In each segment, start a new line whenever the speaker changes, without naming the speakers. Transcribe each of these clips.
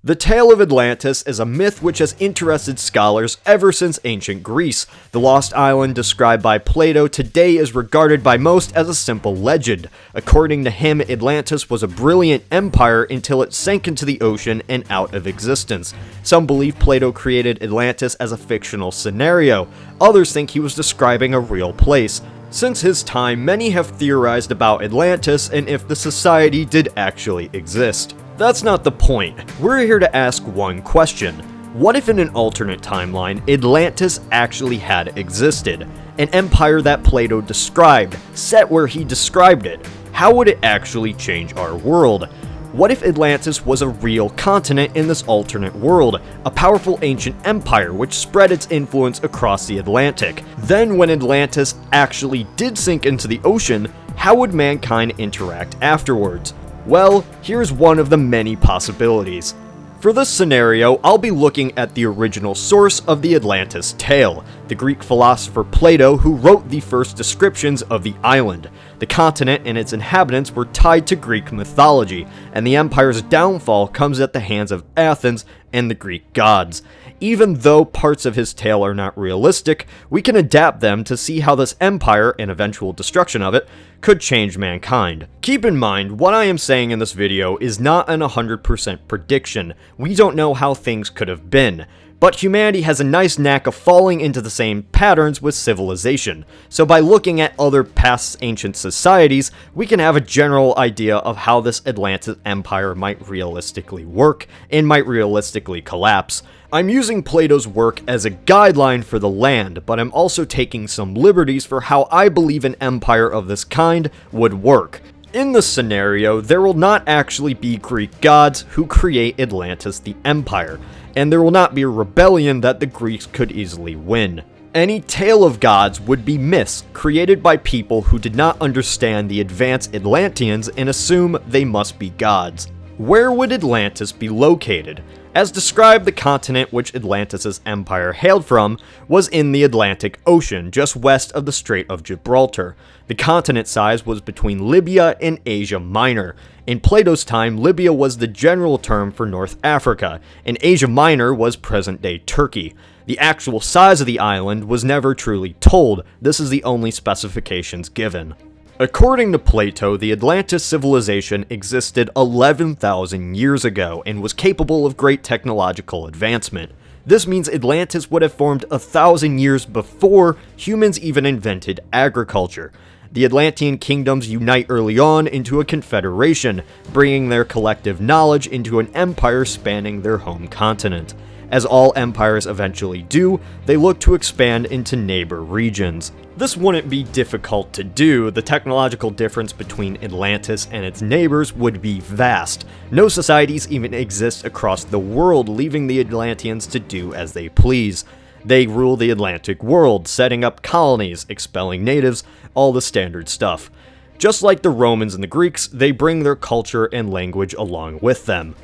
The tale of Atlantis is a myth which has interested scholars ever since ancient Greece. The lost island described by Plato today is regarded by most as a simple legend. According to him, Atlantis was a brilliant empire until it sank into the ocean and out of existence. Some believe Plato created Atlantis as a fictional scenario. Others think he was describing a real place. Since his time, many have theorized about Atlantis and if the society did actually exist. That's not the point. We're here to ask one question. What if in an alternate timeline, Atlantis actually had existed? An empire that Plato described, set where he described it. How would it actually change our world? What if Atlantis was a real continent in this alternate world, a powerful ancient empire which spread its influence across the Atlantic? Then when Atlantis actually did sink into the ocean, how would mankind interact afterwards? Well, here's one of the many possibilities. For this scenario, I'll be looking at the original source of the Atlantis tale, the Greek philosopher Plato, who wrote the first descriptions of the island. The continent and its inhabitants were tied to Greek mythology, and the empire's downfall comes at the hands of Athens and the Greek gods. Even though parts of his tale are not realistic, we can adapt them to see how this empire, and eventual destruction of it, could change mankind. Keep in mind, what I am saying in this video is not an 100% prediction. We don't know how things could have been. But humanity has a nice knack of falling into the same patterns with civilization, so by looking at other past ancient societies, we can have a general idea of how this Atlantis empire might realistically work, and might realistically collapse. I'm using Plato's work as a guideline for the land, but I'm also taking some liberties for how I believe an empire of this kind would work. In this scenario, there will not actually be Greek gods who create Atlantis the empire, and there will not be a rebellion that the Greeks could easily win. Any tale of gods would be myths created by people who did not understand the advanced Atlanteans and assume they must be gods. Where would Atlantis be located? As described, the continent which Atlantis' empire hailed from was in the Atlantic Ocean, just west of the Strait of Gibraltar. The continent size was between Libya and Asia Minor. In Plato's time, Libya was the general term for North Africa, and Asia Minor was present-day Turkey. The actual size of the island was never truly told. This is the only specifications given. According to Plato, the Atlantis civilization existed 11,000 years ago and was capable of great technological advancement. This means Atlantis would have formed 1,000 years before humans even invented agriculture. The Atlantean kingdoms unite early on into a confederation, bringing their collective knowledge into an empire spanning their home continent. As all empires eventually do, they look to expand into neighbor regions. This wouldn't be difficult to do. The technological difference between Atlantis and its neighbors would be vast. No societies even exist across the world, leaving the Atlanteans to do as they please. They rule the Atlantic world, setting up colonies, expelling natives, all the standard stuff. Just like the Romans and the Greeks, they bring their culture and language along with them.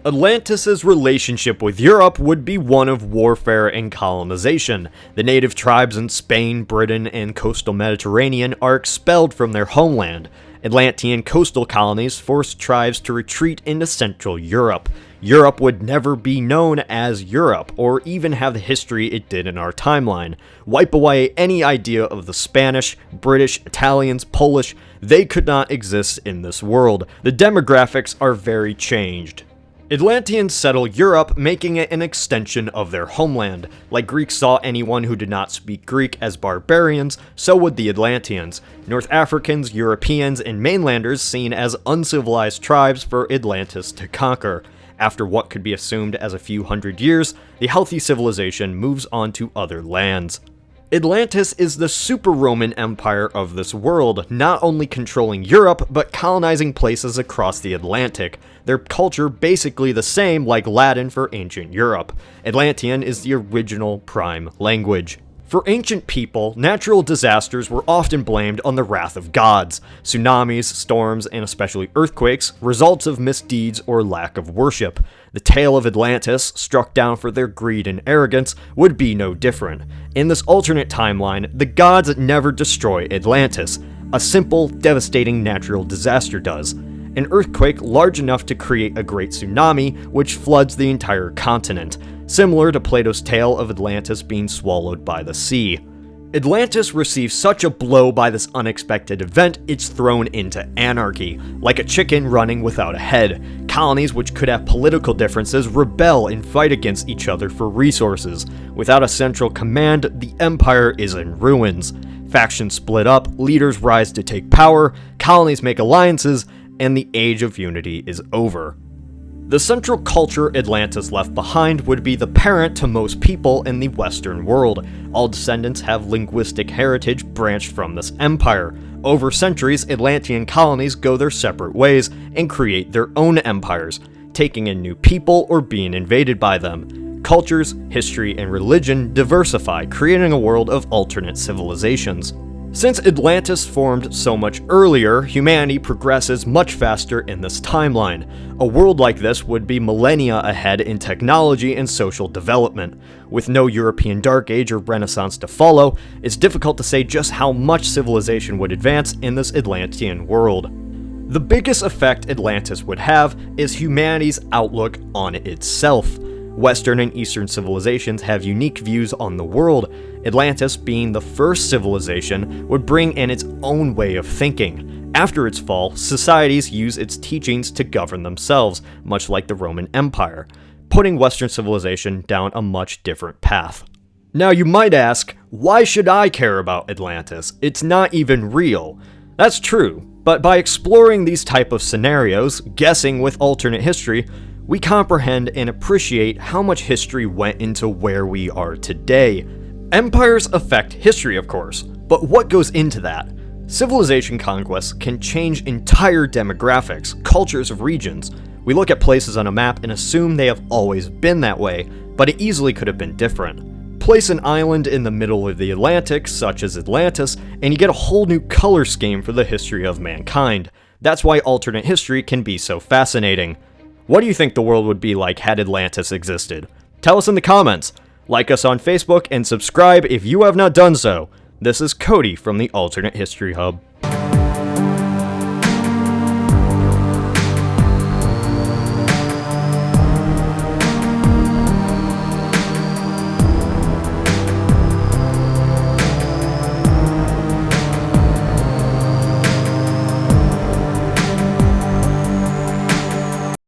Atlantis' relationship with Europe would be one of warfare and colonization. The native tribes in Spain, Britain, and coastal Mediterranean are expelled from their homeland. Atlantean coastal colonies forced tribes to retreat into Central Europe. Europe would never be known as Europe, or even have the history it did in our timeline. Wipe away any idea of the Spanish, British, Italians, Polish. They could not exist in this world. The demographics are very changed. Atlanteans settle Europe, making it an extension of their homeland. Like Greeks saw anyone who did not speak Greek as barbarians, so would the Atlanteans. North Africans, Europeans, and mainlanders seen as uncivilized tribes for Atlantis to conquer. After what could be assumed as a few hundred years, the healthy civilization moves on to other lands. Atlantis is the super-Roman empire of this world, not only controlling Europe, but colonizing places across the Atlantic. Their culture basically the same like Latin for ancient Europe. Atlantean is the original prime language. For ancient people, natural disasters were often blamed on the wrath of gods. Tsunamis, storms, and especially earthquakes, results of misdeeds or lack of worship. The tale of Atlantis, struck down for their greed and arrogance, would be no different. In this alternate timeline, the gods never destroy Atlantis. A simple, devastating natural disaster does. an earthquake large enough to create a great tsunami, which floods the entire continent, similar to Plato's tale of Atlantis being swallowed by the sea. Atlantis receives such a blow by this unexpected event, it's thrown into anarchy. Like a chicken running without a head, colonies which could have political differences rebel and fight against each other for resources. Without a central command, the empire is in ruins. Factions split up, leaders rise to take power, colonies make alliances, and the Age of Unity is over. The central culture Atlantis left behind would be the parent to most people in the Western world. All descendants have linguistic heritage branched from this empire. Over centuries, Atlantean colonies go their separate ways and create their own empires, taking in new people or being invaded by them. Cultures, history, and religion diversify, creating a world of alternate civilizations. Since Atlantis formed so much earlier, humanity progresses much faster in this timeline. A world like this would be millennia ahead in technology and social development. With no European Dark Age or Renaissance to follow, it's difficult to say just how much civilization would advance in this Atlantean world. The biggest effect Atlantis would have is humanity's outlook on itself. Western and Eastern civilizations have unique views on the world. Atlantis, being the first civilization, would bring in its own way of thinking. After its fall, societies use its teachings to govern themselves, much like the Roman Empire, putting Western civilization down a much different path. Now you might ask, why should I care about Atlantis? It's not even real. That's true, but by exploring these type of scenarios, guessing with alternate history, we comprehend and appreciate how much history went into where we are today. Empires affect history, of course, but what goes into that? Civilization conquests can change entire demographics, cultures of regions. We look at places on a map and assume they have always been that way, but it easily could have been different. Place an island in the middle of the Atlantic, such as Atlantis, and you get a whole new color scheme for the history of mankind. That's why alternate history can be so fascinating. What do you think the world would be like had Atlantis existed? Tell us in the comments. Like us on Facebook and subscribe if you have not done so. This is Cody from the Alternate History Hub.